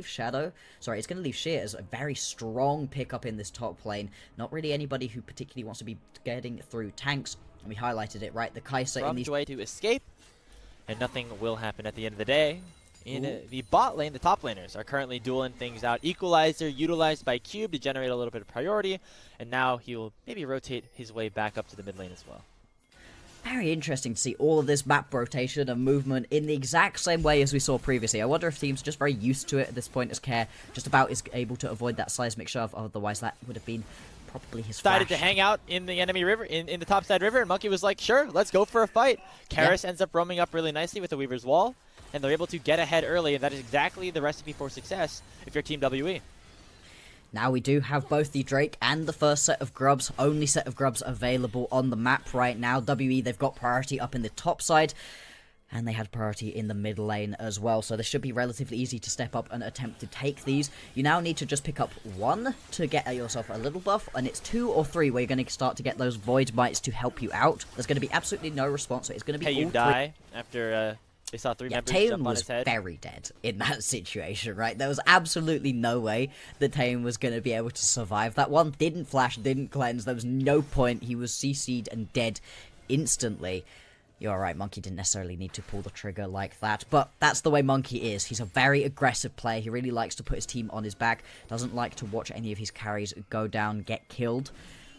Shadow, sorry, it's going to leave Sheer as a very strong pickup in this top lane. Not really anybody who particularly wants to be getting through tanks. And we highlighted it, right? The Kai'Sa in these... way to escape, and nothing will happen at the end of the day. In the bot lane, the top laners are currently dueling things out. Equalizer utilized by Cube to generate a little bit of priority, and now he will maybe rotate his way back up to the mid lane as well. Very interesting to see all of this map rotation and movement in the exact same way as we saw previously. I wonder if teams are just very used to it at this point, as Care just about is able to avoid that seismic shove. Otherwise, that would have been probably his Decided flash. to hang out in the enemy river, in the topside river, and Monkey was like, sure, let's go for a fight. Karis ends up roaming up really nicely with the Weaver's Wall, and they're able to get ahead early, and that is exactly the recipe for success if you're Team WE. Now we do have both the Drake and the first set of grubs, only set of grubs available on the map right now. WE, they've got priority up in the top side, and they had priority in the mid lane as well, so this should be relatively easy to step up and attempt to take these. You now need to just pick up one to get yourself a little buff, and it's 2 or 3 where you're going to start to get those Void Mites to help you out. There's going to be absolutely no response, so it's going to be all you die after they saw 3 members jump on his head. Taeyeon was very dead in that situation, right? There was absolutely no way that Taeyeon was going to be able to survive that one. Didn't flash, didn't cleanse, there was no point. He was CC'd and dead instantly. You're right, Monkey didn't necessarily need to pull the trigger like that, but that's the way Monkey is. He's a very aggressive player. He really likes to put his team on his back, doesn't like to watch any of his carries go down, get killed.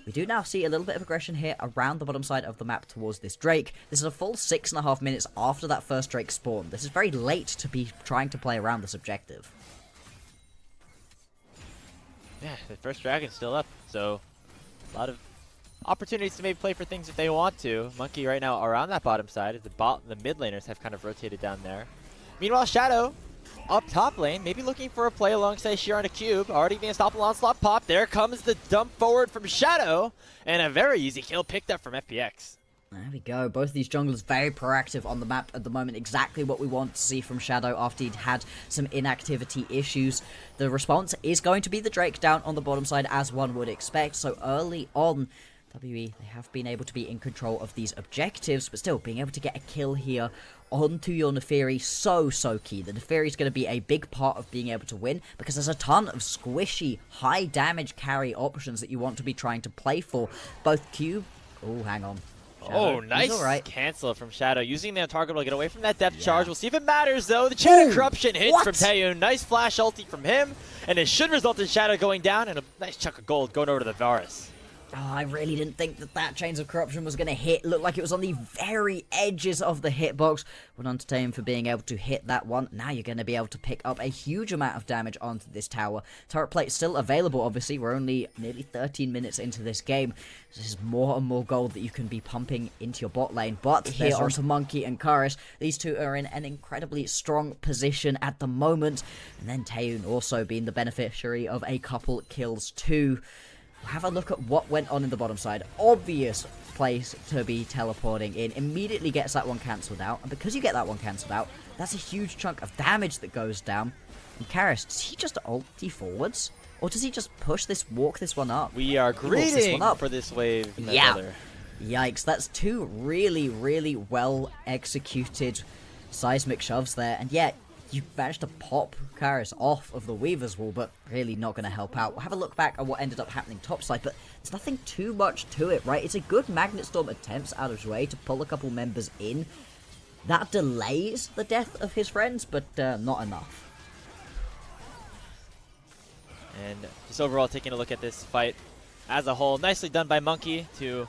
We do now see a little bit of aggression here around the bottom side of the map towards this Drake. This is a full 6.5 minutes after that first Drake spawn. This is very late to be trying to play around this objective. Yeah, the first dragon's still up, so a lot of opportunities to maybe play for things if they want to. Monkey right now around that bottom side, as the mid laners have kind of rotated down there. Meanwhile, Shadow up top lane, maybe looking for a play alongside Sheer on a cube. Already the unstoppable onslaught pop. There comes the dump forward from Shadow, and a very easy kill picked up from FPX. There we go. Both of these junglers very proactive on the map at the moment. Exactly what we want to see from Shadow after he'd had some inactivity issues. The response is going to be the Drake down on the bottom side, as one would expect. So early on, WE, they have been able to be in control of these objectives, but still being able to get a kill here onto your Neferi, so key. The Neferi is going to be a big part of being able to win, because there's a ton of squishy, high damage carry options that you want to be trying to play for. Both Cube... Oh, hang on. Shadow, oh, nice cancel from Shadow. Using the untargetable to get away from that depth charge. We'll see if it matters, though. The Chain of Corruption hits from Taeyeon. Nice flash ulti from him, and it should result in Shadow going down, and a nice chunk of gold going over to the Varus. Oh, I really didn't think that Chains of Corruption was going to hit. Looked like it was on the very edges of the hitbox. Well done to Taeyeon for being able to hit that one. Now you're going to be able to pick up a huge amount of damage onto this tower. Turret plate still available, obviously. We're only nearly 13 minutes into this game. This is more and more gold that you can be pumping into your bot lane. But here onto Monkey and Karis. These two are in an incredibly strong position at the moment. And then Taeyeon also being the beneficiary of a couple kills too. Have a look at what went on in the bottom side. Obvious place to be teleporting in. Immediately gets that one cancelled out. And because you get that one cancelled out, that's a huge chunk of damage that goes down. And Karis, does he just ulti forwards? Or does he just walk this one up? We are greeting for this wave. Yeah. Yikes. That's 2 really well executed seismic shoves there. And yet, you managed to pop Karis off of the Weaver's Wall, but really not going to help out. We'll have a look back at what ended up happening topside, but there's nothing too much to it, right? It's a good Magnet Storm attempts out of his way to pull a couple members in. That delays the death of his friends, but not enough. And just overall taking a look at this fight as a whole, nicely done by Monkey to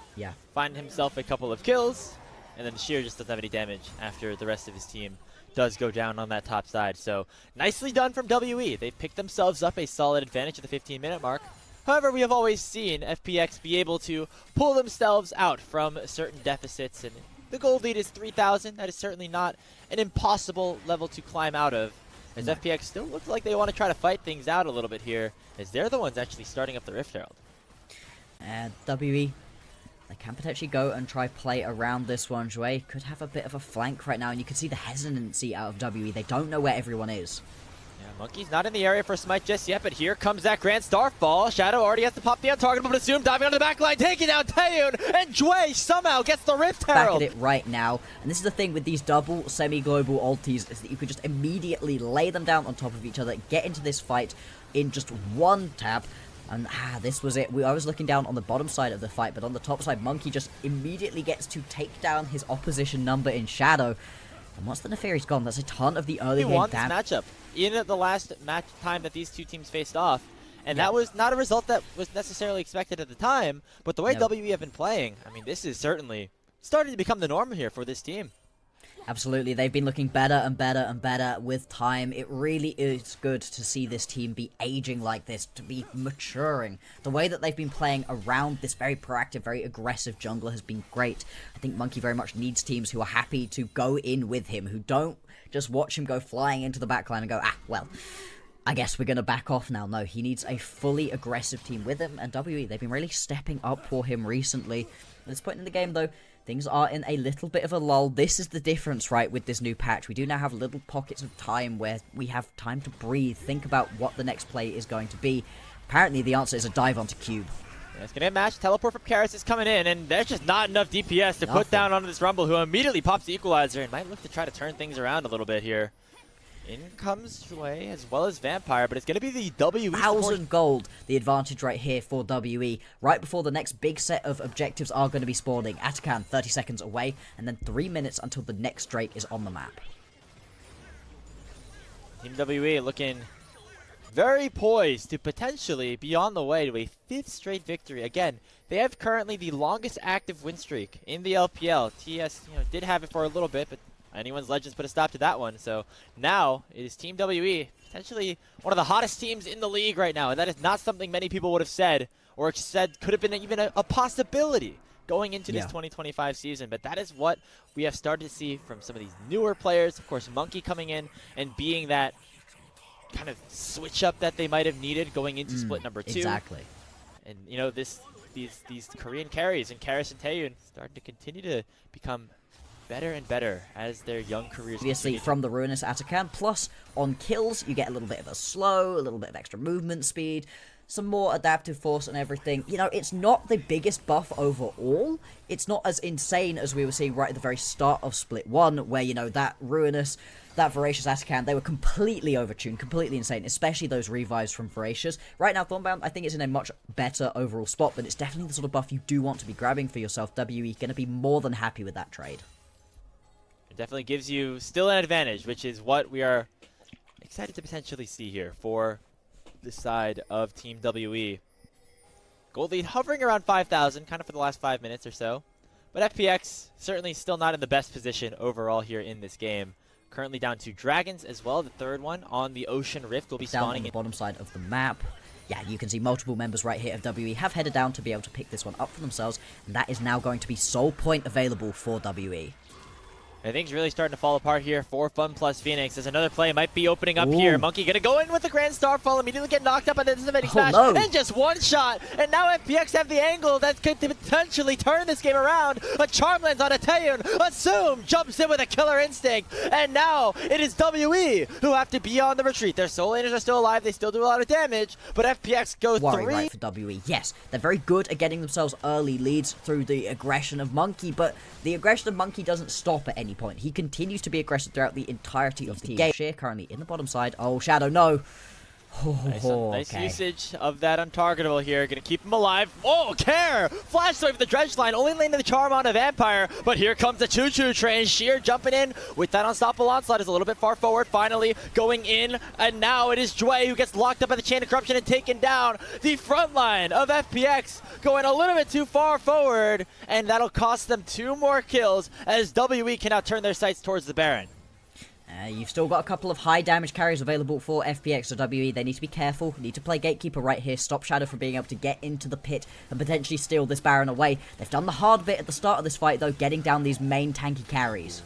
find himself a couple of kills, and then Sheer just doesn't have any damage after the rest of his team does go down on that top side. So nicely done from WE. They picked themselves up a solid advantage at the 15-minute mark. However, we have always seen FPX be able to pull themselves out from certain deficits, and the gold lead is 3,000. That is certainly not an impossible level to climb out of, as FPX still looks like they want to try to fight things out a little bit here, as they're the ones actually starting up the Rift Herald. WE, they can potentially go and try play around this one. Jouet could have a bit of a flank right now, and you can see the hesitancy out of WE. They don't know where everyone is. Yeah, Monkey's not in the area for Smite just yet, but here comes that Grand Starfall. Shadow already has to pop the untargetable, but assume diving on the back line, taking down Taeyun, and Jue somehow gets the Rift Herald. Back at it right now, and this is the thing with these double semi-global ultis, is that you could just immediately lay them down on top of each other, get into this fight in just one tap. And this was it. I was looking down on the bottom side of the fight, but on the top side, Monkey just immediately gets to take down his opposition number in Shadow. And once the Nefari's gone, that's a ton of the early game won this damage. matchup in the last match time that these two teams faced off. And that was not a result that was necessarily expected at the time. But the way WE have been playing, I mean, this is certainly starting to become the norm here for this team. Absolutely, they've been looking better and better and better with time. It really is good to see this team be aging like this, to be maturing. The way that they've been playing around this very proactive, very aggressive jungler has been great. I think Monkey very much needs teams who are happy to go in with him, who don't just watch him go flying into the backline and go, well, I guess we're going to back off now. No, he needs a fully aggressive team with him, and WE, they've been really stepping up for him recently. At this point in the game, though, things are in a little bit of a lull. This is the difference, right, with this new patch. We do now have little pockets of time where we have time to breathe, think about what the next play is going to be. Apparently, the answer is a dive onto Cube. Yeah, it's going to match. Teleport from Karis is coming in, and there's just not enough DPS to put down onto this Rumble, who immediately pops the Equalizer and might look to try to turn things around a little bit here. In comes Jue as well as Vampire, but it's going to be the WE 1,000 gold, the advantage right here for WE. Right before the next big set of objectives are going to be spawning. Atakan 30 seconds away, and then 3 minutes until the next Drake is on the map. Team WE looking very poised to potentially be on the way to a 5th straight victory. Again, they have currently the longest active win streak in the LPL. TS did have it for a little bit, but anyone's Legends put a stop to that one. So now it is Team WE, potentially one of the hottest teams in the league right now. And that is not something many people would have said or said could have been even a possibility going into this 2025 season. But that is what we have started to see from some of these newer players. Of course, Monkey coming in and being that kind of switch up that they might have needed going into split number 2. Exactly. And these Korean carries and Karis and Taeyun starting to continue to become better and better as their young careers obviously continue. From the Ruinous Atakan, plus on kills you get a little bit of a slow, a little bit of extra movement speed, some more adaptive force and everything. It's not the biggest buff overall. It's not as insane as we were seeing right at the very start of Split 1, where, that Ruinous, that Voracious Atakan, they were completely overtuned, completely insane, especially those revives from Voracious. Right now, Thornbound, I think it's in a much better overall spot, but it's definitely the sort of buff you do want to be grabbing for yourself. WE going to be more than happy with that trade. It definitely gives you still an advantage, which is what we are excited to potentially see here for the side of Team WE. Gold lead hovering around 5,000, kind of for the last 5 minutes or so. But FPX certainly still not in the best position overall here in this game. Currently down to Dragons as well. The third one on the Ocean Rift will be down spawning on the bottom side of the map. Yeah, you can see multiple members right here of WE have headed down to be able to pick this one up for themselves, and that is now going to be sole point available for WE. And things really starting to fall apart here for Fun Plus Phoenix as another play might be opening up here. Monkey gonna go in with the Grand Starfall, immediately get knocked up on the disadvantage smash, and just one shot. And now FPX have the angle that could potentially turn this game around. A charm lands on a Taeyun. Assume jumps in with a killer instinct. And now it is WE who have to be on the retreat. Their soul laners are still alive. They still do a lot of damage, but FPX go Worry, 3. right, for WE. Yes, they're very good at getting themselves early leads through the aggression of Monkey, but the aggression of Monkey doesn't stop at any point. He continues to be aggressive throughout the entirety of the game. Sheer currently in the bottom side. Oh, Shadow, no. Nice usage of that untargetable here. Gonna keep him alive. Oh, Care! Flash away with the dredge line. Only landing the charm on a Vampire. But here comes the choo-choo train. Sheer jumping in with that unstoppable onslaught. Is a little bit far forward. Finally going in. And now it is Jue who gets locked up by the chain of corruption and taken down. The front line of FPX going a little bit too far forward. And that'll cost them 2 more kills as WE can now turn their sights towards the Baron. You've still got a couple of high damage carries available for FPX or WE. They need to be careful. Need to play Gatekeeper right here. Stop Shadow from being able to get into the pit and potentially steal this Baron away. They've done the hard bit at the start of this fight, though, getting down these main tanky carries.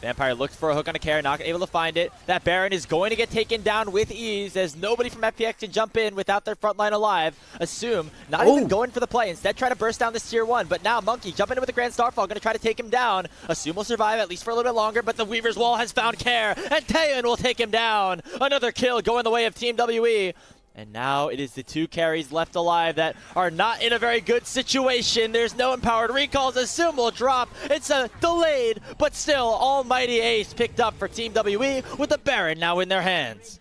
Vampire looks for a hook on a carry, not able to find it. That Baron is going to get taken down with ease as nobody from FPX can jump in without their front line alive. Assume not even going for the play, instead try to burst down this tier 1. But now Monkey jumping in with a Grand Starfall, going to try to take him down. Assume will survive at least for a little bit longer, but the Weaver's Wall has found Care, and Taeyeon will take him down. Another kill going the way of Team WE. And now it is the 2 carries left alive that are not in a very good situation. There's no empowered recalls. Assume will drop. It's a delayed, but still almighty ace picked up for Team WE with the Baron now in their hands.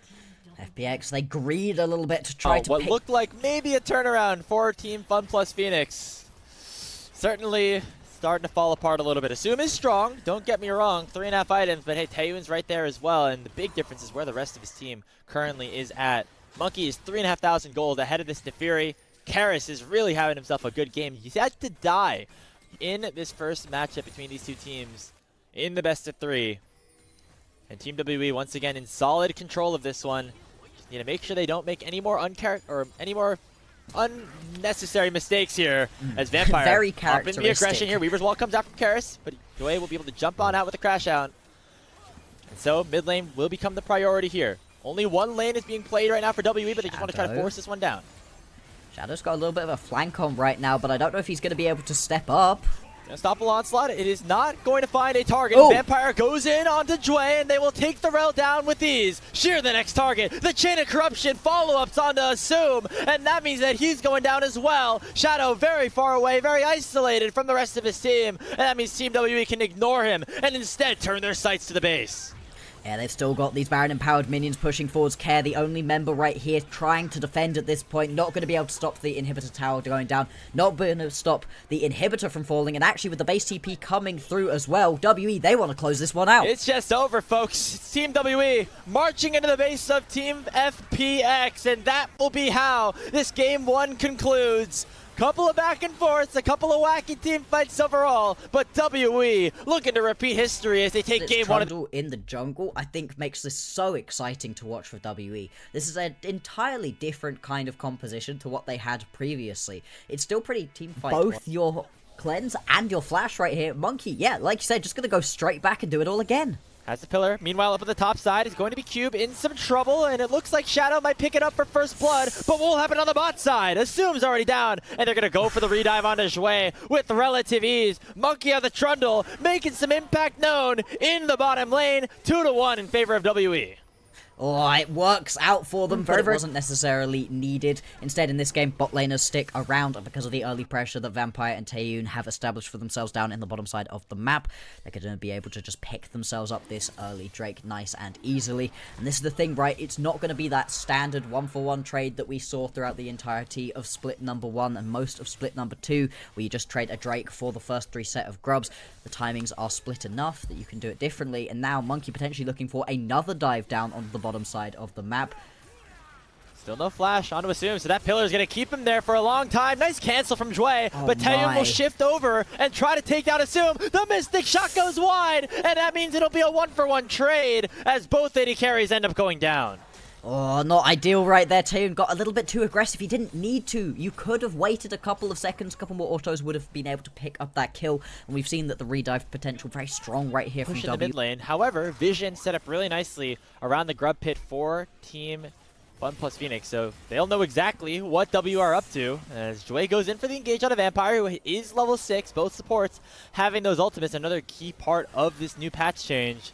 FPX, they greed a little bit to try to what looked like maybe a turnaround for Team Fun Plus Phoenix. Certainly starting to fall apart a little bit. Assume is strong, don't get me wrong, 3.5 items, but hey, Taeyeon's right there as well, and the big difference is where the rest of his team currently is at. Monkey is 3,500 gold ahead of this Nefiri. Karis is really having himself a good game. He's had to die in this first matchup between these 2 teams in the best of 3. And Team WE once again in solid control of this one. Just need to make sure they don't make any more unnecessary mistakes here as Vampire very up in the aggression here. Weaver's Wall comes out from Karis, but Joy will be able to jump on out with a crash out. And so mid lane will become the priority here. Only one lane is being played right now for WE, but they just want to try to force this one down. Shadow's got a little bit of a flank on right now, but I don't know if he's going to be able to step up. Gonna stop a onslaught. It is not going to find a target. Vampire goes in onto Jue, and they will take the Rel down with ease. Sheer the next target. The Chain of Corruption follow-ups onto Assume, and that means that he's going down as well. Shadow very far away, very isolated from the rest of his team, and that means Team WE can ignore him and instead turn their sights to the base. Yeah, they've still got these Baron-empowered minions pushing forwards. Care, the only member right here, trying to defend at this point. Not going to be able to stop the inhibitor tower going down. Not going to stop the inhibitor from falling. And actually, with the base TP coming through as well, WE, they want to close this one out. It's just over, folks. It's Team WE marching into the base of Team FPX. And that will be how this Game 1 concludes. Couple of back and forths, a couple of wacky team fights overall, but WE looking to repeat history as they take Game 1 in the jungle. I think makes this so exciting to watch for WE. This is an entirely different kind of composition to what they had previously. It's still pretty team fight. Both your cleanse and your flash right here. Monkey, yeah, like you said, just gonna go straight back and do it all again. Has the pillar. Meanwhile, up at the top side is going to be Cube in some trouble, and it looks like Shadow might pick it up for first blood, but what will happen on the bot side? Assume's already down, and they're going to go for the redive onto Jue with relative ease. Monkey on the Trundle, making some impact known in the bottom lane, 2-1 in favor of WE. Oh, it works out for them, but it wasn't necessarily needed. Instead, in this game, bot laners stick around because of the early pressure that Vampire and Taeyeon have established for themselves down in the bottom side of the map. They're going to be able to just pick themselves up this early Drake nice and easily. And this is the thing, right? It's not going to be that standard 1-for-1 trade that we saw throughout the entirety of split number 1 and most of split number 2, where you just trade a Drake for the first 3 set of grubs. The timings are split enough that you can do it differently, and now Monkey potentially looking for another dive down on the bottom side of the map. Still no flash onto Assume, so that pillar is going to keep him there for a long time. Nice cancel from Jue, but Taeyeon will shift over and try to take down Assume. The Mystic Shot goes wide, and that means it'll be a 1-for-1 trade as both AD carries end up going down. Oh, not ideal right there. Taeyeon got a little bit too aggressive. He didn't need to. You could have waited a couple of seconds. A couple more autos would have been able to pick up that kill. And we've seen that the redive potential very strong right here Push from in the mid lane. However, Vision set up really nicely around the grub pit for Team Fun Plus Phoenix. So they'll know exactly what W are up to. As Jue goes in for the engage on a Vampire, who is level 6. Both supports having those ultimates. Another key part of this new patch change.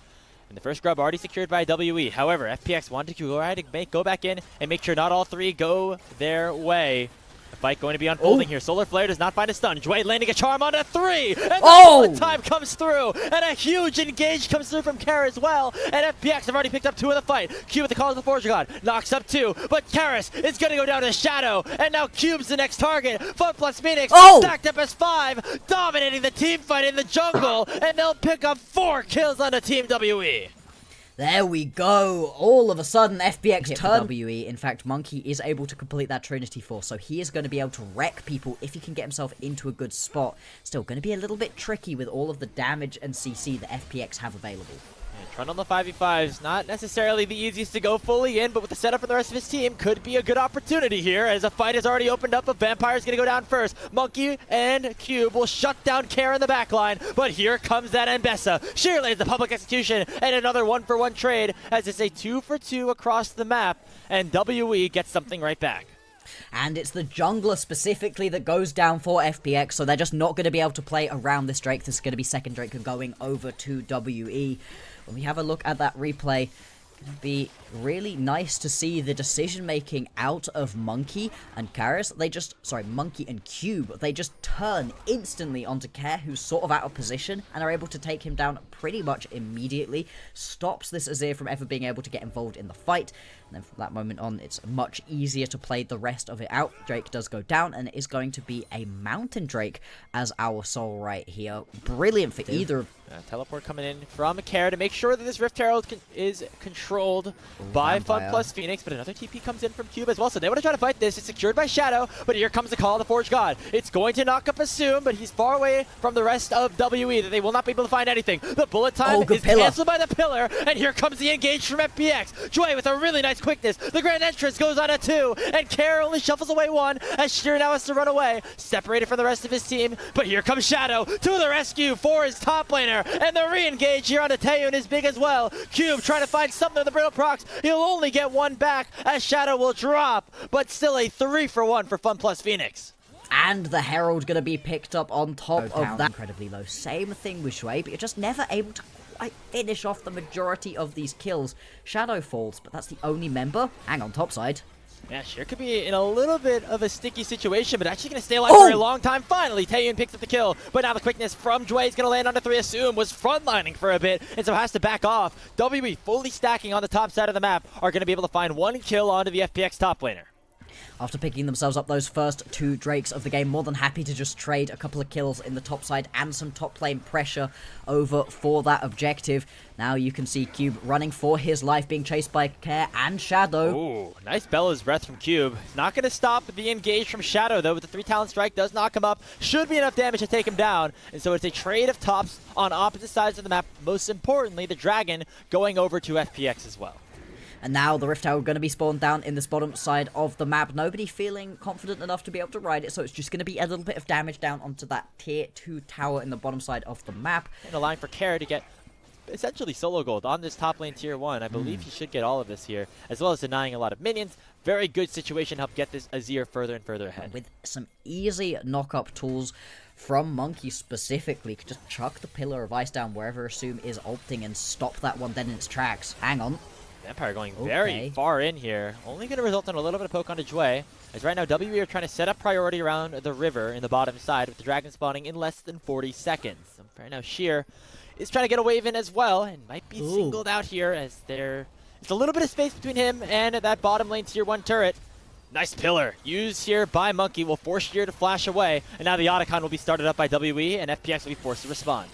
And the first grub already secured by WE. However, FPX wanted to go back in and make sure not all 3 go their way. The fight going to be unfolding here. Solar Flare does not find a stun. Jue landing a charm on a 3. And the time comes through. And a huge engage comes through from Karis as well. And FPX have already picked up 2 in the fight. Cube with the call of the Forge God. Knocks up 2. But Karis is going to go down to Shadow. And now Cube's the next target. Fun Plus Phoenix stacked up as 5. Dominating the team fight in the jungle. And they'll pick up 4 kills on the Team WE. There we go. All of a sudden, FPX turned WE. In fact, Monkey is able to complete that Trinity Force, so he is going to be able to wreck people if he can get himself into a good spot. Still going to be a little bit tricky with all of the damage and CC that FPX have available. Trundle on the 5v5 is not necessarily the easiest to go fully in, but with the setup for the rest of his team, could be a good opportunity here as a fight has already opened up. A Vampire's going to go down first. Monkey and Cube will shut down Care in the backline, but here comes that Mbessa. Sheer lays the public execution and another 1-for-1 trade as it's a 2-for-2 across the map, and WE gets something right back. And it's the jungler specifically that goes down for FPX, so they're just not going to be able to play around this Drake. This is going to be second Drake going over to WE. When we have a look at that replay, it's going to be really nice to see the decision making out of Monkey and Karis. Monkey and Cube. They just turn instantly onto Care, who's sort of out of position, and are able to take him down pretty much immediately. Stops this Azir from ever being able to get involved in the fight. And then from that moment on, it's much easier to play the rest of it out. Drake does go down, and it is going to be a Mountain Drake as our soul right here. Brilliant for either. Teleport coming in from Care to make sure that this Rift Herald is controlled by Fun plus Phoenix, but another TP comes in from Cube as well, so they want to try to fight this. It's secured by Shadow, but here comes the call of the Forge God. It's going to knock up Assume, but he's far away from the rest of WE that they will not be able to find anything. The bullet time is cancelled by the pillar, and here comes the engage from FPX. Joy with a really nice quickness. The grand entrance goes on a 2, and Care only shuffles away 1 as Sheer now has to run away, separated from the rest of his team, but here comes Shadow to the rescue for his top laner, and the re-engage here on Taeyun is big as well. Cube trying to find something with the Brittle procs. He'll only get 1 back as Shadow will drop, but still a 3-for-1 for Fun plus Phoenix. And the Herald going to be picked up on top of that. Incredibly low. Same thing with Shui, but you're just never able to quite finish off the majority of these kills. Shadow falls, but that's the only member. Hang on, top side. Yeah, Sheer could be in a little bit of a sticky situation, but actually going to stay alive for a long time. Finally, Taeyun picks up the kill, but now the quickness from Jway is going to land onto 3. Assume was frontlining for a bit, and so has to back off. WE fully stacking on the top side of the map are going to be able to find 1 kill onto the FPX top laner. After picking themselves up those first 2 Drakes of the game, more than happy to just trade a couple of kills in the top side and some top lane pressure over for that objective. Now you can see Cube running for his life, being chased by Care and Shadow. Ooh, nice Bella's breath from Cube. Not going to stop the engage from Shadow, though, with the 3 talent strike. Does knock him up. Should be enough damage to take him down. And so it's a trade of tops on opposite sides of the map. Most importantly, the Dragon going over to FPX as well. And now the Rift Tower going to be spawned down in this bottom side of the map. Nobody feeling confident enough to be able to ride it, so it's just going to be a little bit of damage down onto that tier 2 tower in the bottom side of the map. And allowing for Care to get essentially solo gold on this top lane tier 1. I believe he should get all of this here, as well as denying a lot of minions. Very good situation, help get this Azir further and further ahead. With some easy knock-up tools from Monkey specifically, could just chuck the Pillar of Ice down wherever Assume is ulting and stop that one dead in its tracks. Hang on. Vampire going very far in here. Only going to result in a little bit of poke onto Jway. As right now, WE are trying to set up priority around the river in the bottom side with the Dragon spawning in less than 40 seconds. So right now, Sheer is trying to get a wave in as well and might be singled out here as there's a little bit of space between him and that bottom lane tier 1 turret. Nice pillar used here by Monkey will force Sheer to flash away. And now the Otacon will be started up by WE and FPX will be forced to respond.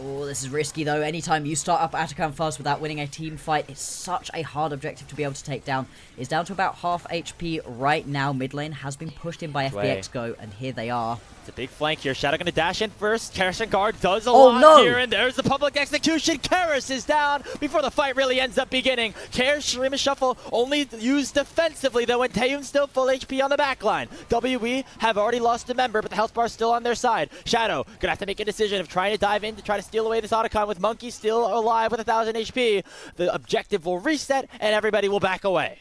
Oh, this is risky though. Anytime you start up Atacam fast without winning a team fight, it's such a hard objective to be able to take down. It's down to about half HP right now. Mid lane has been pushed in by FPX Go, and here they are. It's a big flank here. Shadow going to dash in first. Karis and Guard does a lot here, and there's the public execution. Karis is down before the fight really ends up beginning. Karis, Shurima Shuffle only used defensively, though, and Taeyun's still full HP on the backline. WE have already lost a member, but the health bar is still on their side. Shadow going to have to make a decision of trying to dive in to try to steal away this Otacon with Monkey still alive with 1,000 HP. The objective will reset, and everybody will back away.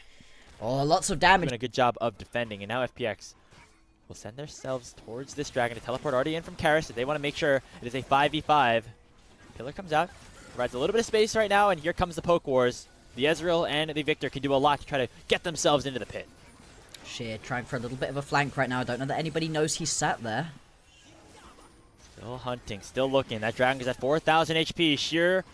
Oh, lots of damage. Doing a good job of defending, and now FPX will send themselves towards this Dragon to teleport already in from Karis. They want to make sure it is a 5v5. Pillar comes out, provides a little bit of space right now, and here comes the poke wars. The Ezreal and the Victor can do a lot to try to get themselves into the pit. Sheer trying for a little bit of a flank right now. I don't know that anybody knows he's sat there. Still hunting, still looking. That Dragon is at 4,000 HP. Sheer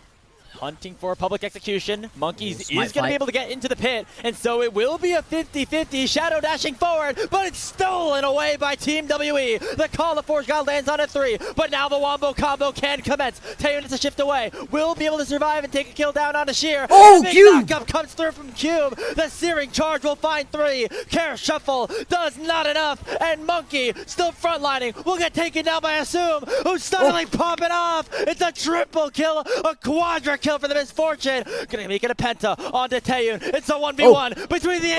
hunting for a public execution. Monkeys is going to be able to get into the pit, and so it will be a 50-50. Shadow dashing forward, but it's stolen away by Team WE. The call of Forge God lands on a 3, but now the Wombo combo can commence. Taeyun has to shift away. Will be able to survive and take a kill down on Sheer. Oh, big Cube! knockup comes through from Cube. The Searing Charge will find 3. Care Shuffle does not enough, and Monkey still frontlining. Will get taken down by Assume, who's suddenly popping off. It's a triple kill, a quadra kill for the Misfortune. Gonna make it a penta onto Taeyun. It's a 1v1 between the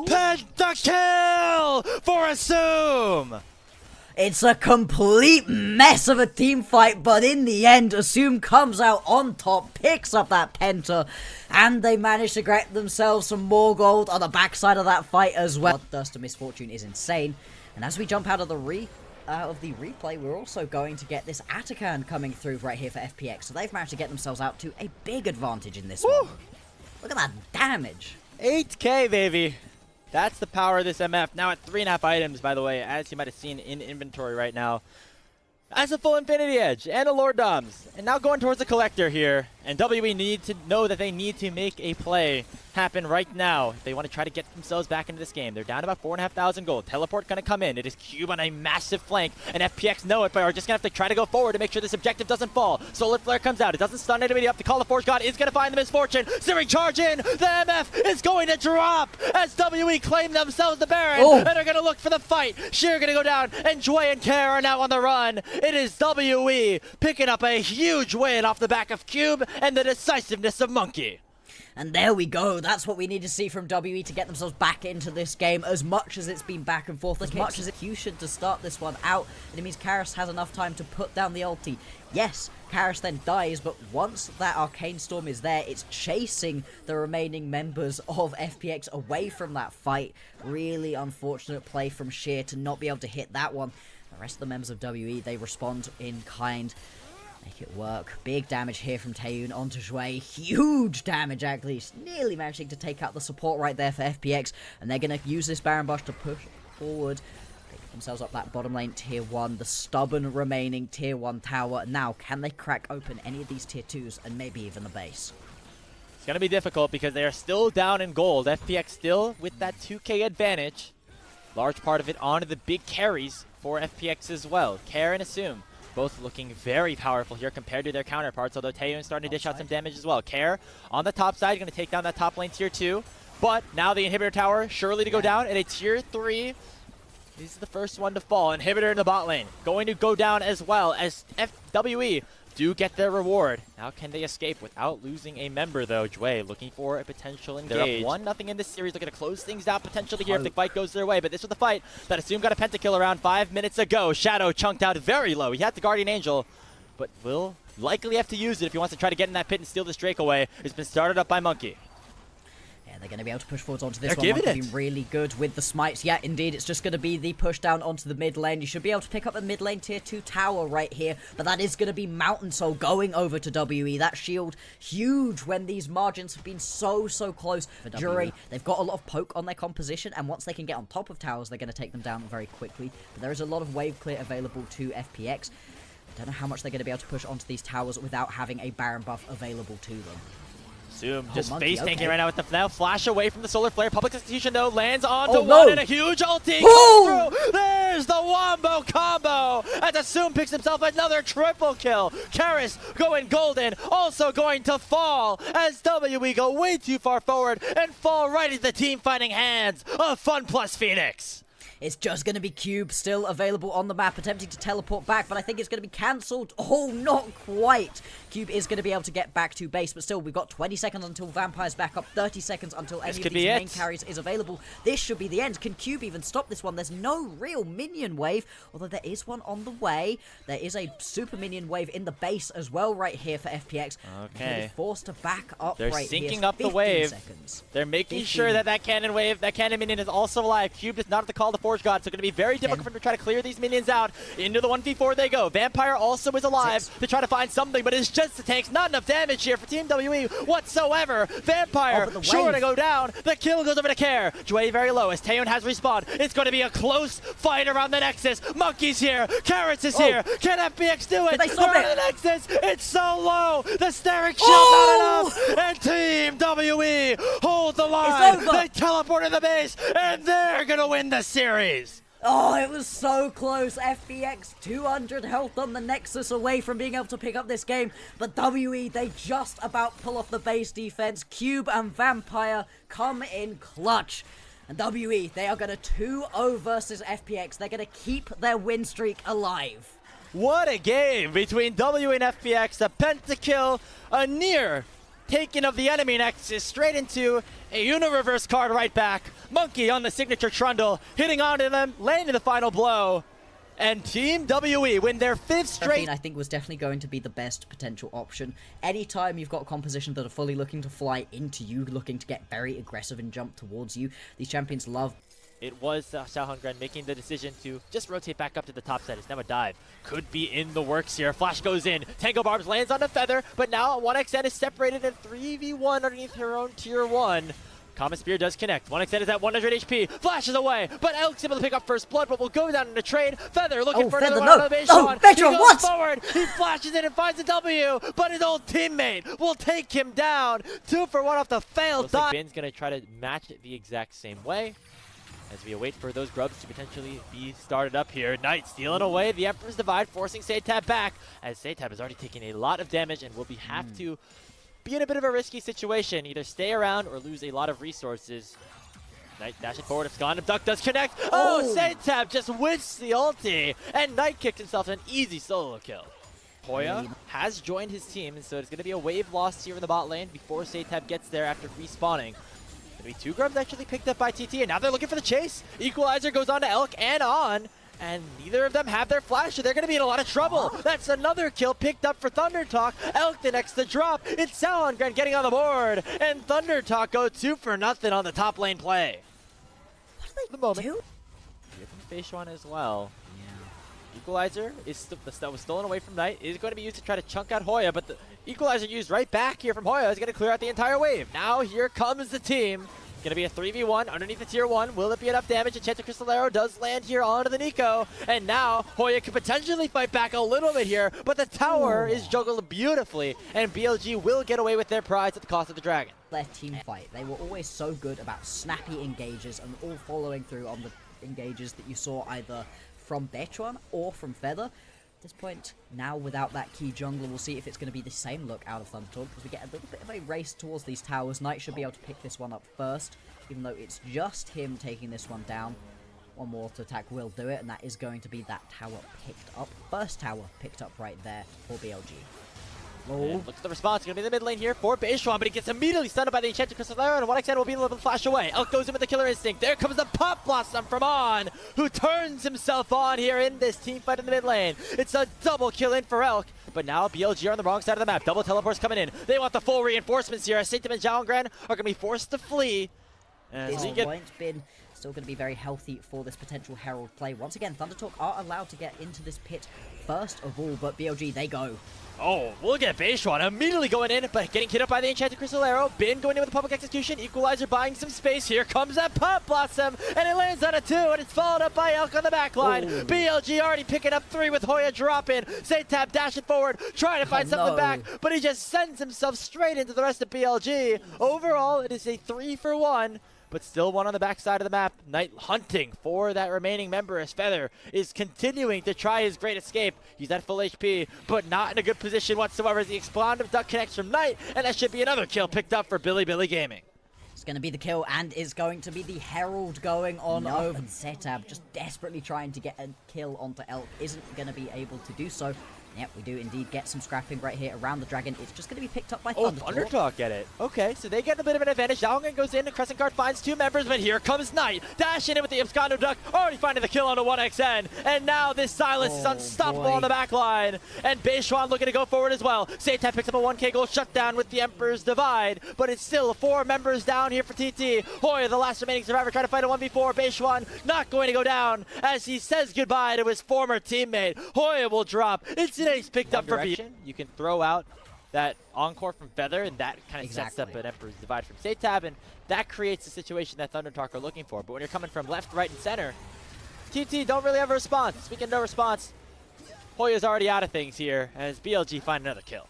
penta kill for Assume. It's a complete mess of a team fight, but in the end, Assume comes out on top, picks up that penta, and they manage to get themselves some more gold on the backside of that fight as well. Bloodthirst of Misfortune is insane, and as we jump out of the replay, we're also going to get this Atakan coming through right here for FPX, so they've managed to get themselves out to a big advantage in this one. Look at that damage. 8k, baby. That's the power of this MF. Now at 3.5 items, by the way, as you might have seen in inventory right now. As a full Infinity Edge and a Lord Doms. And now going towards the Collector here. And WE need to know that they need to make a play happen right now if they want to try to get themselves back into this game. They're down about 4,500 gold. Teleport going to come in. It is Cube on a massive flank. And FPX know it, but are just going to have to try to go forward to make sure this objective doesn't fall. Solar Flare comes out. It doesn't stun anybody up. The Call of Forge God is going to find the Misfortune. Searing charge in. The MF is going to drop as WE claim themselves the Baron. And are going to look for the fight. Sheer going to go down. And Jue and Care are now on the run. It is WE picking up a huge win off the back of Cube and the decisiveness of Monkey. And there we go. That's what we need to see from WE to get themselves back into this game. As much as it's been back and forth, as much as you should to start this one out, and it means Karis has enough time to put down the ulti. Yes, Karis then dies, but once that Arcane Storm is there, it's chasing the remaining members of FPX away from that fight. Really unfortunate play from Sheer to not be able to hit that one. The rest of the members of WE, they respond in kind. Make it work. Big damage here from Taeyun onto Jue. Huge damage, actually. Nearly managing to take out the support right there for FPX. And they're going to use this Baron Bush to push forward. Pick themselves up that bottom lane tier 1. The stubborn remaining tier 1 tower. Now, can they crack open any of these tier 2s and maybe even the base? It's going to be difficult because they are still down in gold. FPX still with that 2k advantage. Large part of it onto the big carries for FPX as well. Care and Assume. Both looking very powerful here compared to their counterparts, although Taeyun starting to dish out some damage as well. Care on the top side, going to take down that top lane tier 2. But now the inhibitor tower surely to go down, and a tier 3 is the first one to fall. Inhibitor in the bot lane going to go down as well as FWE do get their reward. Now can they escape without losing a member though? Jue looking for a potential engage. They're up 1-0 in this series, looking to close things out potentially here if the fight goes their way. But this was the fight that Assume got a pentakill around 5 minutes ago. Shadow chunked out very low. He had the Guardian Angel, but will likely have to use it if he wants to try to get in that pit and steal this Drake away. It's been started up by Monkey. They're going to be able to push forwards onto this one. They're been really good with the smites. Yeah, indeed, it's just going to be the push down onto the mid lane. You should be able to pick up the mid lane tier 2 tower right here, but that is going to be Mountain Soul going over to WE. That shield, huge when these margins have been so close. For Jury, they've got a lot of poke on their composition, and once they can get on top of towers, they're going to take them down very quickly. But there is a lot of wave clear available to FPX. I don't know how much they're going to be able to push onto these towers without having a Baron buff available to them. Assume just face tanking right now with the now flash away from the Solar Flare. Public Execution though lands onto one and a huge ulti comes through. There's the wombo combo as Assume picks himself another triple kill. Karis going golden, also going to fall as WE go way too far forward and fall right into the team fighting hands of Fun Plus Phoenix. It's just going to be Cube still available on the map, attempting to teleport back, but I think it's going to be cancelled. Oh, not quite. Cube is going to be able to get back to base, but still, we've got 20 seconds until Vampire's back up, 30 seconds until any of these main carries is available. This should be the end. Can Cube even stop this one? There's no real minion wave, although there is one on the way. There is a super minion wave in the base as well right here for FPX. Okay. They're forced to back up They're right here. syncing up the wave. Seconds. They're making sure that that cannon wave, that cannon minion is also alive. Cube is not at the Call to Forge God, so going to be very difficult for him to try to clear these minions out. Into the 1v4 they go. Vampire also is alive to try to find something, but it's just the tanks. Not enough damage here for Team WE whatsoever. Vampire sure to go down. The kill goes over to Care. Jue very low as Taeyun has respawned. It's going to be a close fight around the Nexus. Monkey's here. Carrots is here. Can FPX do it? They stop it? The Nexus. It's so low. The staring shield not enough. And Team WE hold the line. They teleported the base, and they're going to win the series. Oh, it was so close. FPX 200 health on the Nexus away from being able to pick up this game. But WE, they just about pull off the base defense. Cube and Vampire come in clutch. And WE, they are going to 2-0 versus FPX. They're going to keep their win streak alive. What a game between W and FPX, a pentakill, a near taking of the enemy nexus straight into a unireverse card right back. Monkey on the signature trundle, hitting onto them, landing the final blow. And Team WE win their 5th straight. I think was definitely going to be the best potential option. Anytime you've got compositions that are fully looking to fly into you, looking to get very aggressive and jump towards you, these champions love. It was Xiaohongren making the decision to just rotate back up to the top side. It's now a dive. Could be in the works here. Flash goes in. Tango Barbs lands on the feather, but now 1xN is separated in 3v1 underneath her own tier 1. Common Spear does connect. 1xN is at 100 HP. Flashes away, but Elk's able to pick up first blood, but will go down in a trade. Feather looking for another one on the base one. He goes forward. He flashes in and finds a W, but his old teammate will take him down. 2 for 1 off the failed dive. Like Bin's going to try to match it the exact same way as we await for those grubs to potentially be started up here. Knight stealing away the Emperor's Divide, forcing Satab back, as Satab has already taken a lot of damage and will have to be in a bit of a risky situation. Either stay around or lose a lot of resources. Knight dashing forward. If Scott Duck does connect. Oh, Satab just whisks the ulti, and Knight kicked himself an easy solo kill. Hoya has joined his team, and so it's going to be a wave loss here in the bot lane before Satab gets there after respawning. Going to be 2 grubs actually picked up by TT, and now they're looking for the chase. Equalizer goes on to Elk and on, and neither of them have their flash, so they're going to be in a lot of trouble. That's another kill picked up for Thundertalk. Elk the next to drop. It's Salongren getting on the board, and Thundertalk go 2 for nothing on the top lane play. What do the moment. Phase one as well. Equalizer that was stolen away from Knight is going to be used to try to chunk out Hoya, but the Equalizer used right back here from Hoya is going to clear out the entire wave. Now here comes the team. Going to be a 3v1 underneath the tier 1. Will it be enough damage? Enchanted Crystal Arrow does land here onto the Nico. And now Hoya could potentially fight back a little bit here, but the tower is juggled beautifully, and BLG will get away with their prize at the cost of the dragon. Their team fight. They were always so good about snappy engages and all following through on the engages that you saw either from Bechuan or from Feather. At this point, now without that key jungler, we'll see if it's going to be the same look out of Thundertalk, because we get a little bit of a race towards these towers. Knight should be able to pick this one up first, even though it's just him taking this one down. One more to attack will do it, and that is going to be that tower picked up. First tower picked up right there for BLG. Looks at the response. Going to be in the mid lane here for Bechuan, but he gets immediately stunned by the Enchanted Crystal Arrow, and 1xN will be able to flash away. Elk goes in with the Killer Instinct. There comes the Pop Blossom from On, who turns himself on here in this team fight in the mid lane. It's a double kill in for Elk, but now BLG are on the wrong side of the map. Double teleports coming in. They want the full reinforcements here, as Satam and Xiaongren are going to be forced to flee. This point's been still going to be very healthy for this potential Herald play. Once again, Thundertalk are allowed to get into this pit first of all, but BLG, they go. Oh, we'll get Bechuan immediately going in, but getting hit up by the Enchanted Crystal Arrow. Bin going in with the Public Execution. Equalizer buying some space. Here comes that Pop Blossom, and it lands on a 2, and it's followed up by Elk on the back line. BLG already picking up 3 with Hoya dropping. Satab dashing forward, trying to find something back, but he just sends himself straight into the rest of BLG. Overall, it is a 3 for 1. But still one on the back side of the map. Knight hunting for that remaining member as Feather is continuing to try his great escape. He's at full HP, but not in a good position whatsoever as the Explosive Duck connects from Knight, and that should be another kill picked up for Billy Gaming. It's going to be the kill, and it's going to be the Herald going on over Satab, just desperately trying to get a kill onto Elk. Isn't going to be able to do so. Yep, we do indeed get some scrapping right here around the dragon. It's just going to be picked up by Thundertalk. Oh, Thundertalk get it. Okay, so they get a bit of an advantage. Xiaongren goes in, and Crescent Guard finds 2 members, but here comes Knight. Dashing in with the Abscondo Duck, already finding the kill onto 1xN. And now this Silas is unstoppable on the back line. And Bechuan looking to go forward as well. Satab picks up a 1k gold shutdown with the Emperor's Divide, but it's still 4 members down here for TT. Hoya, the last remaining survivor, trying to fight a 1v4. Bechuan not going to go down as he says goodbye to his former teammate. Hoya will drop. It's an ace picked up for you can throw out that Encore from Feather, and that kind of sets up an Emperor's Divide from Satab, and that creates the situation that Thundertalk are looking for. But when you're coming from left, right, and center, TT don't really have a response. Speaking of no response, Hoya's already out of things here, as BLG find another kill.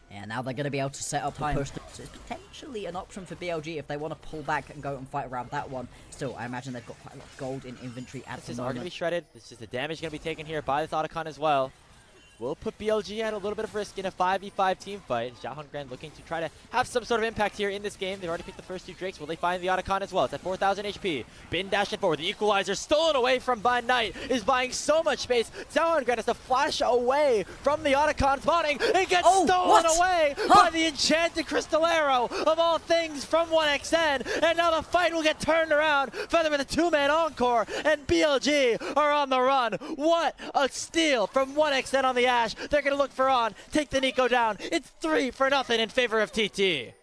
Yeah, now they're going to be able to set up and push. So it's potentially an option for BLG if they want to pull back and go and fight around that one. Still, I imagine they've got quite a lot of gold in inventory at the moment. This is going to be shredded. This is the damage going to be taken here by this Otacon as well. will put BLG at a little bit of risk in a 5v5 team fight. Xiaohongren looking to try to have some sort of impact here in this game. They've already picked the first 2 Drakes. Will they find the Otacon as well? It's at 4,000 HP. Bin dashing forward. The equalizer stolen away from by Knight is buying so much space. Xiaohongren has to flash away from the Otacon spawning. It gets stolen away by the enchanted Crystal Arrow of all things from 1xN. And now the fight will get turned around. Feather with a 2-man encore. And BLG are on the run. What a steal from 1xN on the Ash. They're going to look for On, take the Nico down. It's 3-0 in favor of TT.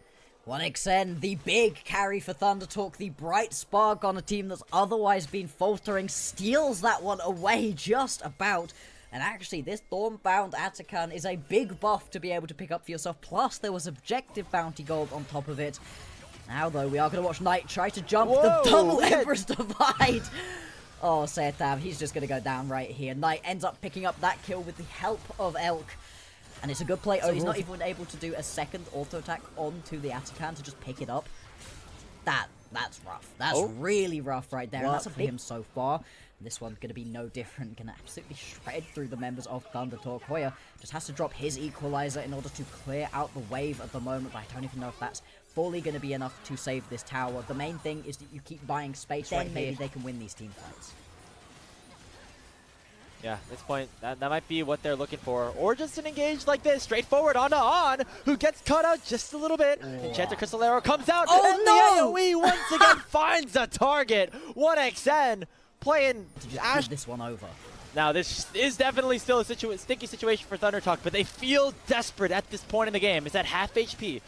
1xN, the big carry for ThunderTalk, the bright spark on a team that's otherwise been faltering, steals that one away just about. And actually, this Thornbound Atakan is a big buff to be able to pick up for yourself. Plus, there was objective bounty gold on top of it. Now, though, we are going to watch Knight try to jump the double Empress Divide. Oh, Setav, he's just going to go down right here. Knight ends up picking up that kill with the help of Elk. And it's a good play. Oh, he's not even able to do a second auto attack onto the Atakan to just pick it up. That's rough. That's really rough right there. And that's for him so far. This one's going to be no different. Going to absolutely shred through the members of ThunderTalk. Hoya just has to drop his equalizer in order to clear out the wave at the moment. But I don't even know if that's fully going to be enough to save this tower. The main thing is that you keep buying space right here. Then maybe they can win these team fights. Yeah, at this point, that might be what they're looking for. Or just an engage like this, straightforward onto On, who gets cut out just a little bit. Enchanted Crystal Arrow comes out, and the AoE once again finds a target. 1xN playing to just Ash. give this one over. Now, this is definitely still a sticky situation for ThunderTalk, but they feel desperate at this point in the game. It's at half HP.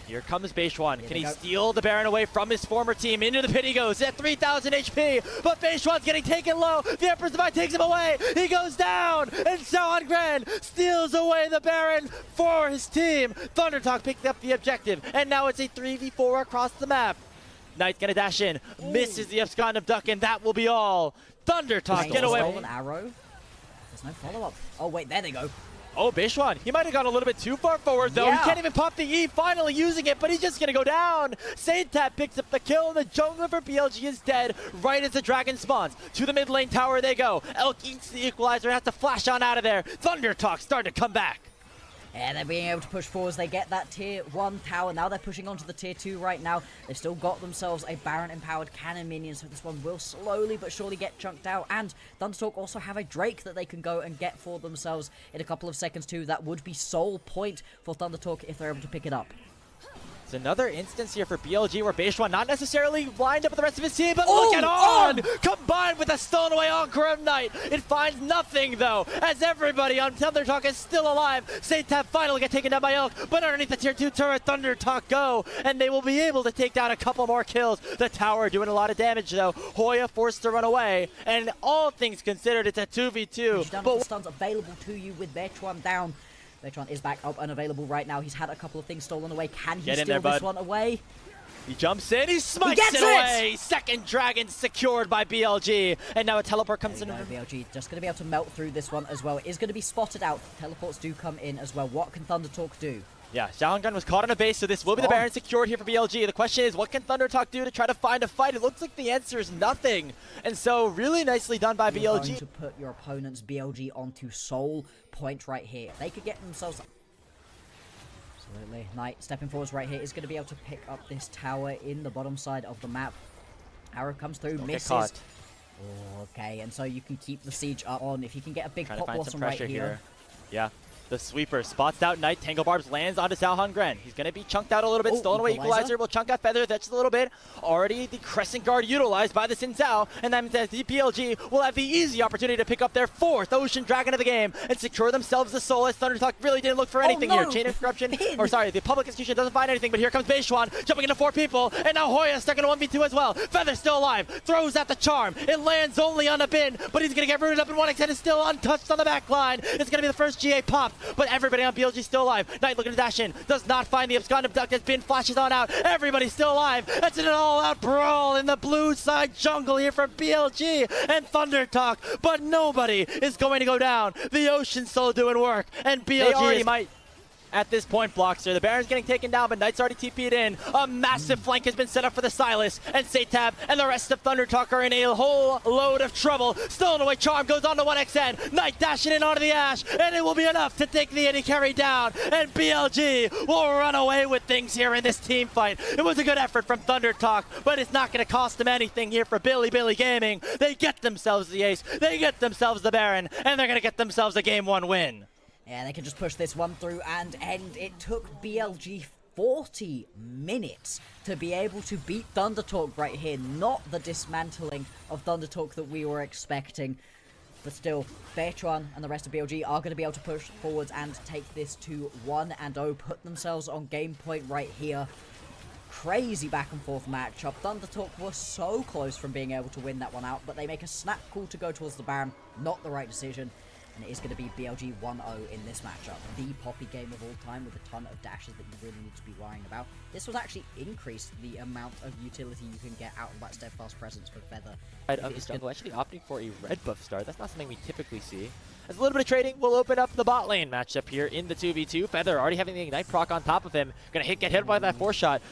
Here comes Beishwan. Can he steal the Baron away from his former team? Into the pit he goes at 3,000 HP, but Beishwan's getting taken low. The Emperor's Divide takes him away. He goes down, and Xiaohongren steals away the Baron for his team. ThunderTalk picked up the objective, and now it's a 3v4 across the map. Knight's gonna dash in, misses the Abscond of Duck, and that will be all. ThunderTalk get away. An arrow. There's no follow-up. Oh wait, there they go. Oh, Beishwan, he might have gone a little bit too far forward, though. He can't even pop the E, finally using it, but he's just going to go down. Saintat picks up the kill, and the jungler for BLG is dead right as the dragon spawns. To the mid lane tower they go. Elk eats the equalizer and has to flash on out of there. ThunderTalk starting to come back. Yeah, they're being able to push forwards. They get that tier 1 tower. Now they're pushing onto the tier 2 right now. They've still got themselves a Baron-empowered cannon minion, so this one will slowly but surely get chunked out. And ThunderTalk also have a Drake that they can go and get for themselves in a couple of seconds too. That would be sole point for ThunderTalk if they're able to pick it up. It's another instance here for BLG where Beishwan not necessarily lined up with the rest of his team, but look at On! Combined with a stolen away Encore of Night. It finds nothing though, as everybody on ThunderTalk is still alive. Saintat finally get taken down by Elk, but underneath the tier 2 turret, ThunderTalk go, and they will be able to take down a couple more kills. The tower doing a lot of damage though. Hoya forced to run away, and all things considered, it's a 2v2. But stuns available to you with Beishwan down. Beishwan is back up and available right now. He's had a couple of things stolen away. Can he steal this one away? He jumps in, he smikes it away! Second dragon secured by BLG, and now a teleport comes in. BLG just going to be able to melt through this one as well. It is going to be spotted out. Teleports do come in as well. What can ThunderTalk do? Yeah, Xiaohongren was caught on a base, so this will be the Baron secured here for BLG. The question is, what can ThunderTalk do to try to find a fight? It looks like the answer is nothing. And so, really nicely done by BLG. Going to put your opponent's BLG onto soul point right here. They could get themselves... Absolutely. Knight stepping forwards right here is going to be able to pick up this tower in the bottom side of the map. Arrow comes through, misses. Oh, okay, and so you can keep the siege up on. If you can get a big pop blossom right here. Yeah. The sweeper spots out Knight, Tangle Barbs lands onto Xiaohongren. He's going to be chunked out a little bit. Stolen away equalizer will chunk out Feather. That's a little bit. Already the Crescent Guard utilized by the Xin Zhao. And that means that the PLG will have the easy opportunity to pick up their 4th Ocean Dragon of the game and secure themselves the soul, as ThunderTalk really didn't look for anything here. Chain of Corruption, or sorry, the Public Execution doesn't find anything, but here comes Beishwan jumping into 4 people. And now Hoya stuck in a 1v2 as well. Feather still alive. Throws out the charm. It lands only on a bin, but he's going to get rooted up in 1xN. Is still untouched on the back line. It's going to be the first GA pop, but everybody on BLG still alive. Knight looking to dash in. Does not find the Abscond of Duck. Has been flashes on out. Everybody's still alive. That's an all-out brawl in the blue side jungle here for BLG and ThunderTalk. But nobody is going to go down. The Ocean Soul doing work. And BLG at this point, Blockster. The Baron's getting taken down, but Knight's already TP'd in. A massive flank has been set up for the Silas, and Satab and the rest of Thundertalk are in a whole load of trouble. Stolen away charm goes on to 1xN. Knight dashing in onto the Ash, and it will be enough to take the AD carry down, and BLG will run away with things here in this team fight. It was a good effort from Thundertalk, but it's not going to cost them anything here for Billy Gaming. They get themselves the ace, they get themselves the Baron, and they're going to get themselves a Game 1 win. Yeah, they can just push this one through and end. It took BLG 40 minutes to be able to beat Thundertalk right here. Not the dismantling of Thundertalk that we were expecting. But still, Beartron and the rest of BLG are going to be able to push forwards and take this to 1-0. Put themselves on game point right here. Crazy back and forth matchup. Thundertalk was so close from being able to win that one out, but they make a snap call to go towards the Baron. Not the right decision. And it is going to be BLG 1-0 in this matchup. The Poppy game of all time with a ton of dashes that you really need to be worrying about. This will actually increase the amount of utility you can get out of that Steadfast Presence for Feather. Of his jungle actually opting for a red buff start. That's not something we typically see. As a little bit of trading, we'll open up the bot lane matchup here in the 2v2. Feather already having the Ignite proc on top of him. Gonna get hit by that 4-shot.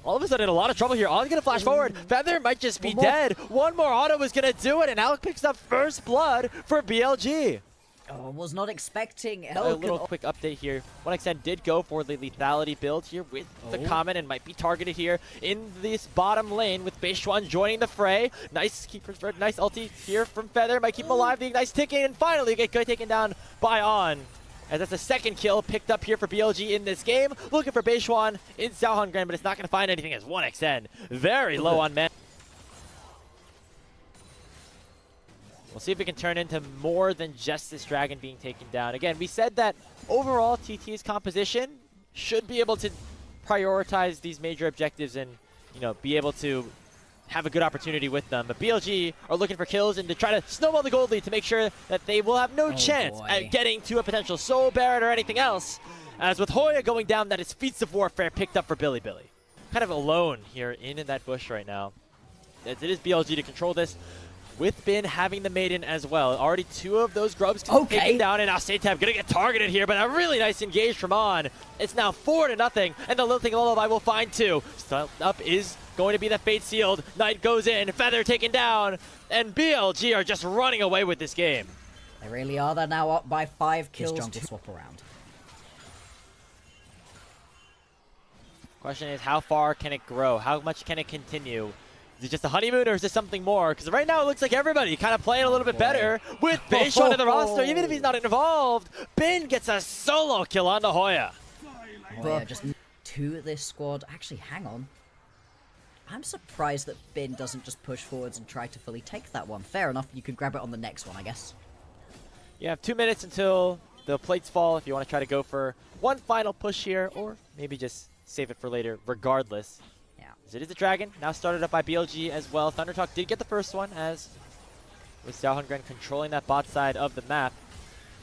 All of a sudden, a lot of trouble here. On's gonna flash forward. Feather might just be dead. One more auto is gonna do it, and Alec picks up first blood for BLG. Oh, was not expecting. A little quick update here. 1xN did go for the lethality build here with the Comet and might be targeted here in this bottom lane with Beishwan joining the fray. Nice nice ulti here from Feather. Might keep him alive. The Ignite's ticking and finally get taken down by On. As that's the second kill picked up here for BLG in this game. Looking for Beishwan in Xiaohongren, but it's not going to find anything as 1xN very low on mana. We'll see if it can turn into more than just this dragon being taken down. Again, we said that overall TT's composition should be able to prioritize these major objectives and, you know, be able to have a good opportunity with them. But BLG are looking for kills and to try to snowball the gold lead to make sure that they will have no chance at getting to a potential Soul Baron or anything else. As with Hoya going down, that is Feats of Warfare picked up for Billy. Kind of alone here in that bush right now. As it is BLG to control this. With Bin having the Maiden as well. Already two of those grubs taken down, and now Satab gonna get targeted here, but a really nice engage from On. It's now 4-0, and the Lilting Lullaby will find two. Stun up is going to be the Fate Sealed. Knight goes in, Feather taken down, and BLG are just running away with this game. They really are. They're now up by 5 kills. Jungle swap around. Question is, how far can it grow? How much can it continue? Is it just a honeymoon or is this something more? Because right now it looks like everybody kind of playing a little bit better with Beishwan in the roster. Even if he's not involved, Bin gets a solo kill on the Hoya. Yeah, just to this squad. Actually, hang on. I'm surprised that Bin doesn't just push forwards and try to fully take that one. Fair enough, you could grab it on the next one, I guess. You have 2 minutes until the plates fall if you want to try to go for one final push here, or maybe just save it for later regardless. As it is a dragon, now started up by BLG as well. Thundertalk did get the first one, as with Xiaohongren controlling that bot side of the map.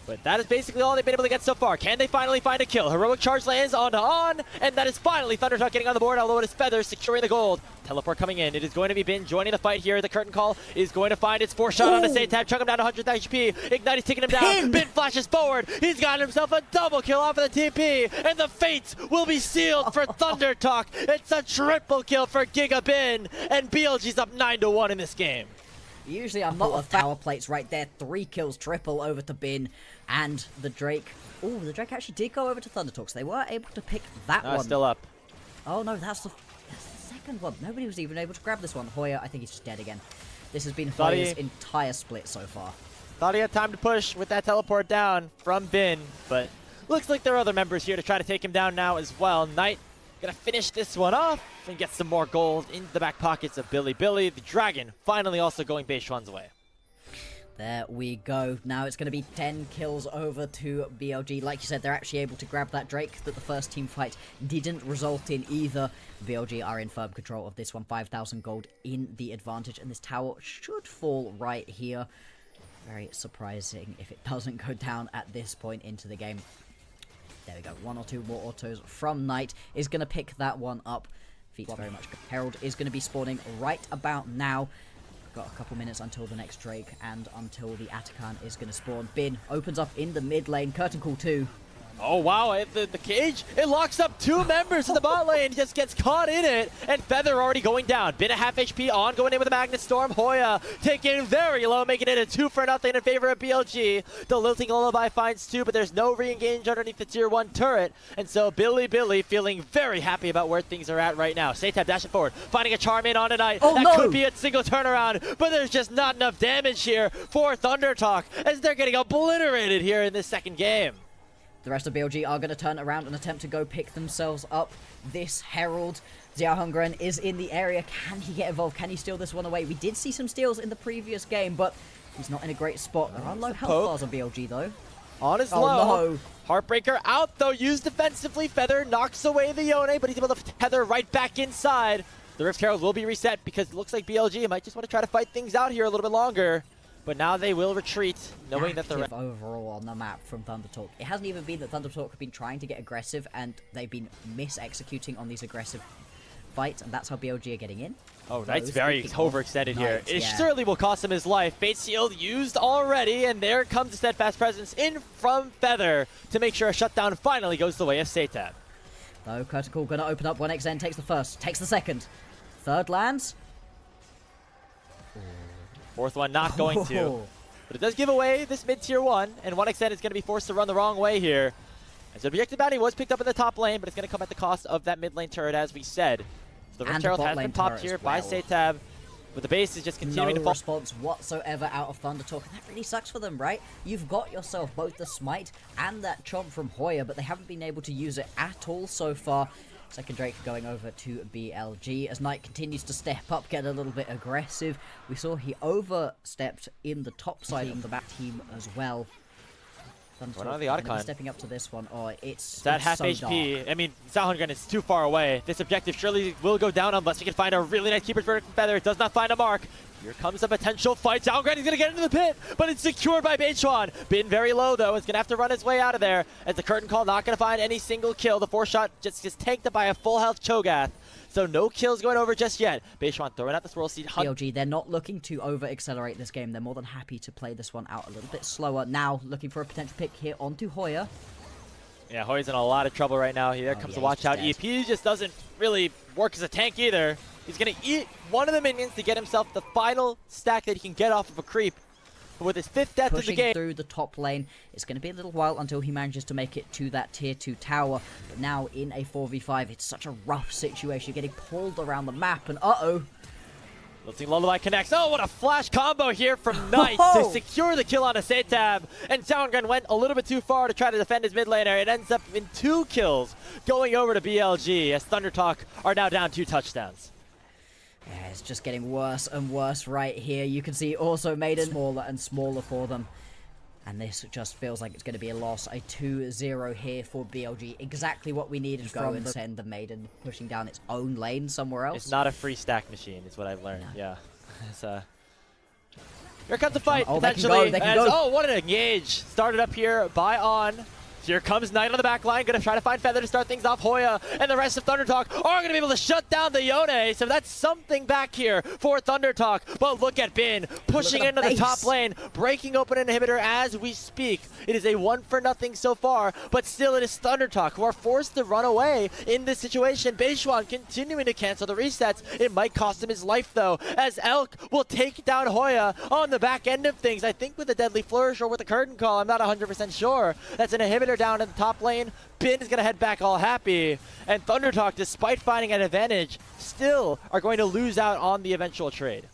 But that is basically all they've been able to get so far. Can they finally find a kill? Heroic charge lands onto On, and that is finally Thundertalk getting on the board, although it is Feather securing the gold. Teleport coming in. It is going to be Bin joining the fight here. The curtain call is going to find its 4-shot on a Satab, chuck him down to 100 HP. Ignite is taking him down. Bin flashes forward. He's got himself a double kill off of the TP, and the fates will be sealed for Thundertalk. It's a triple kill for Giga Bin, and BLG's up 9-1 in this game. Usually I'm not a power plates right there. 3 kills, triple over to Bin and the Drake. Oh, the Drake actually did go over to Thundertalk, so they were able to pick that one. Still up. Oh no, that's the second one. Nobody was even able to grab this one. Hoya, I think he's just dead again. This has been Hoya's entire split so far. Thought he had time to push with that teleport down from Bin, but looks like there are other members here to try to take him down now as well. Knight gonna finish this one off and get some more gold into the back pockets of Billy. The dragon finally also going Beishwan's way. There we go. Now it's going to be 10 kills over to BLG. Like you said, they're actually able to grab that Drake that the first team fight didn't result in either. BLG are in firm control of this one. 5,000 gold in the advantage, and this tower should fall right here. Very surprising if it doesn't go down at this point into the game. There we go. 1 or 2 more autos from Knight is going to pick that one up. Feats very much. Herald is going to be spawning right about now. Got a couple minutes until the next Drake and until the Atakan is going to spawn. Bin opens up in the mid lane. Curtain call 2. Oh wow, the cage, it locks up 2 members of the bot lane, just gets caught in it, and Feather already going down. Been a half HP on, going in with a Magnet Storm. Hoya taking very low, making it a 2-0 in favor of BLG. The Lilting Lullaby finds 2, but there's no re-engage underneath the tier 1 turret, and so Billy feeling very happy about where things are at right now. Satab dashing forward, finding a charm in on a Knight. Oh, that could be a single turnaround, but there's just not enough damage here for Thundertalk, as they're getting obliterated here in this second game. The rest of BLG are going to turn around and attempt to go pick themselves up. This Herald, Xiaohongren is in the area. Can he get involved? Can he steal this one away? We did see some steals in the previous game, but he's not in a great spot. There are low health bars on BLG, though. On his low. No. Heartbreaker out, though. Used defensively. Feather knocks away the Yone, but he's able to tether right back inside. The Rift Herald will be reset because it looks like BLG might just want to try to fight things out here a little bit longer. But now they will retreat, knowing that the overall on the map from Thundertalk. It hasn't even been that Thundertalk have been trying to get aggressive, and they've been mis-executing on these aggressive fights, and that's how BLG are getting in. Oh, Knight's very overextended here. It certainly will cost him his life. Fate Shield used already, and there comes the Steadfast Presence in from Feather to make sure a shutdown finally goes the way of Satab. Though Critical gonna open up. 1xN takes the first, takes the second. Third lands. Fourth one not going to. But it does give away this mid-tier 1, and 1xN is going to be forced to run the wrong way here. As the objective bounty was picked up in the top lane, but it's going to come at the cost of that mid lane turret, as we said. So the Rift Herald has been popped here by Satab, but the base is just continuing to fall. No response whatsoever out of Thundertalk, and that really sucks for them, right? You've got yourself both the Smite and that Chomp from Hoya, but they haven't been able to use it at all so far. Second Drake going over to BLG as Knight continues to step up, get a little bit aggressive. We saw he overstepped in the top side of the back team as well. Stepping up to this one. Oh, it's that half so HP. Dark. I mean, Xiaohongren is too far away. This objective surely will go down unless we can find a really nice keeper's verdict from Feather. It does not find a mark. Here comes a potential fight. Xiaohongren is going to get into the pit, but it's secured by Beichuan. Been very low, though. Is going to have to run his way out of there as the curtain call not going to find any single kill. The 4-shot just gets tanked by a full health Cho'Gath. So no kills going over just yet. Beichuan throwing out the Swirl Seed. BLG, they're not looking to over-accelerate this game. They're more than happy to play this one out a little bit slower. Now, looking for a potential pick here onto Hoya. Yeah, Hoya's in a lot of trouble right now. Here comes the watch out. EP just doesn't really work as a tank either. He's going to eat one of the minions to get himself the final stack that he can get off of a creep. But with his 5th death of the game. Through the top lane, it's going to be a little while until he manages to make it to that tier 2 tower. But now in a 4v5, it's such a rough situation. You're getting pulled around the map, and Lilting Lullaby connects. Oh, what a flash combo here from Knight to secure the kill on a Satab. And Xiaohongren went a little bit too far to try to defend his mid laner. It ends up in 2 kills going over to BLG as Thundertalk are now down 2 touchdowns. Yeah, it's just getting worse and worse right here. You can see also Maiden smaller and smaller for them. And this just feels like it's going to be a loss. A 2-0 here for BLG. Exactly what we needed from and send the Maiden pushing down its own lane somewhere else. It's not a free stack machine, is what I've learned. No. Yeah. It's, here comes the fight, potentially. Oh, what an engage. Started up here by On. Here comes Knight on the back line, going to try to find Feather to start things off. Hoya and the rest of Thundertalk are going to be able to shut down the Yone, so that's something back here for Thundertalk. But look at Bin pushing into the top lane, breaking open an inhibitor as we speak. It is a 1-0 so far, but still it is Thundertalk who are forced to run away in this situation. Beichuan continuing to cancel the resets. It might cost him his life, though, as Elk will take down Hoya on the back end of things. I think with a Deadly Flourish or with a Curtain Call, I'm not 100% sure. That's an inhibitor down in the top lane. Bin is going to head back all happy. And Thundertalk, despite finding an advantage, still are going to lose out on the eventual trade.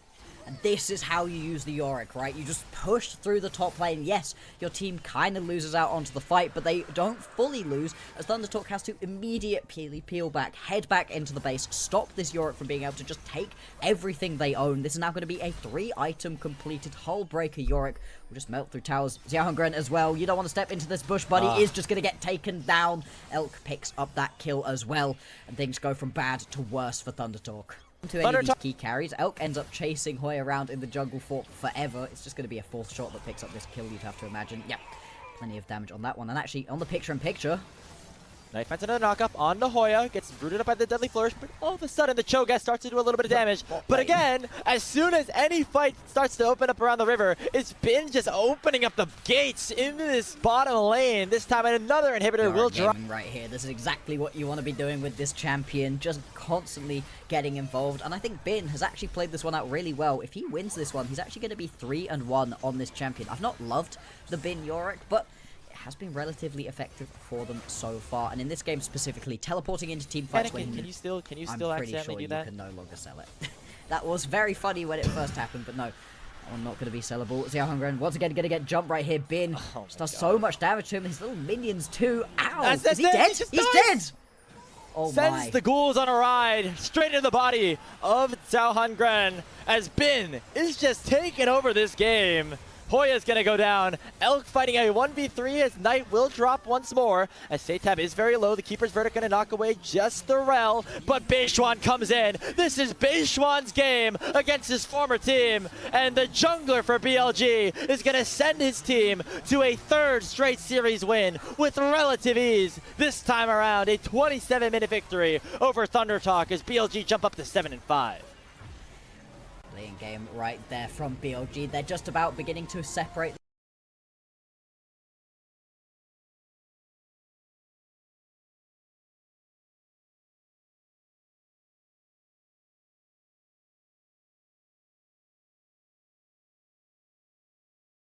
And this is how you use the Yorick, right? You just push through the top lane. Yes, your team kind of loses out onto the fight, but they don't fully lose, as Thundertalk has to immediately peel back, head back into the base, stop this Yorick from being able to just take everything they own. This is now going to be a 3-item completed Hull Breaker Yorick. Will just melt through towers. Xiaohongren as well. You don't want to step into this bush, buddy. Is just going to get taken down. Elk picks up that kill as well, and things go from bad to worse for Thundertalk. To any of these key carries, Elk ends up chasing Hoya around in the jungle for forever. It's just going to be a 4th shot that picks up this kill, you'd have to imagine. Yep, plenty of damage on that one. And actually, on the picture-in-picture, Knight finds another knockup on the Hoya, gets rooted up by the Deadly Flourish, but all of a sudden the Cho'Gath starts to do a little bit of damage. But again, as soon as any fight starts to open up around the river, it's been just opening up the gates into this bottom lane. This time another inhibitor will drop. Right here, this is exactly what you want to be doing with this champion, just constantly getting involved. And I think Bin has actually played this one out really well. If he wins this one, he's actually going to be 3-1 on this champion. I've not loved the Bin Yorick, but has been relatively effective for them so far, and in this game specifically, teleporting into team fights. Can you still accidentally do that? I'm pretty sure you can no longer sell it. That was very funny when it first happened, but no, that one not going to be sellable. Xiaohongren once again going to get jumped right here. Bin does so much damage to him. His little minions too. Ow! Is he dead? He's dead! Oh Sends the ghouls on a ride straight into the body of Zhao Hongren as Bin is just taking over this game. Hoya's gonna go down. Elk fighting a 1v3 as Knight will drop once more. As Satab is very low, the Keeper's Verdict gonna knock away just the Rel, but Beishwan comes in. This is Beishwan's game against his former team, and the jungler for BLG is gonna send his team to a third straight series win with relative ease. This time around, a 27-minute victory over Thundertalk as BLG jump up to 7-5. Game right there from BLG. They're just about beginning to separate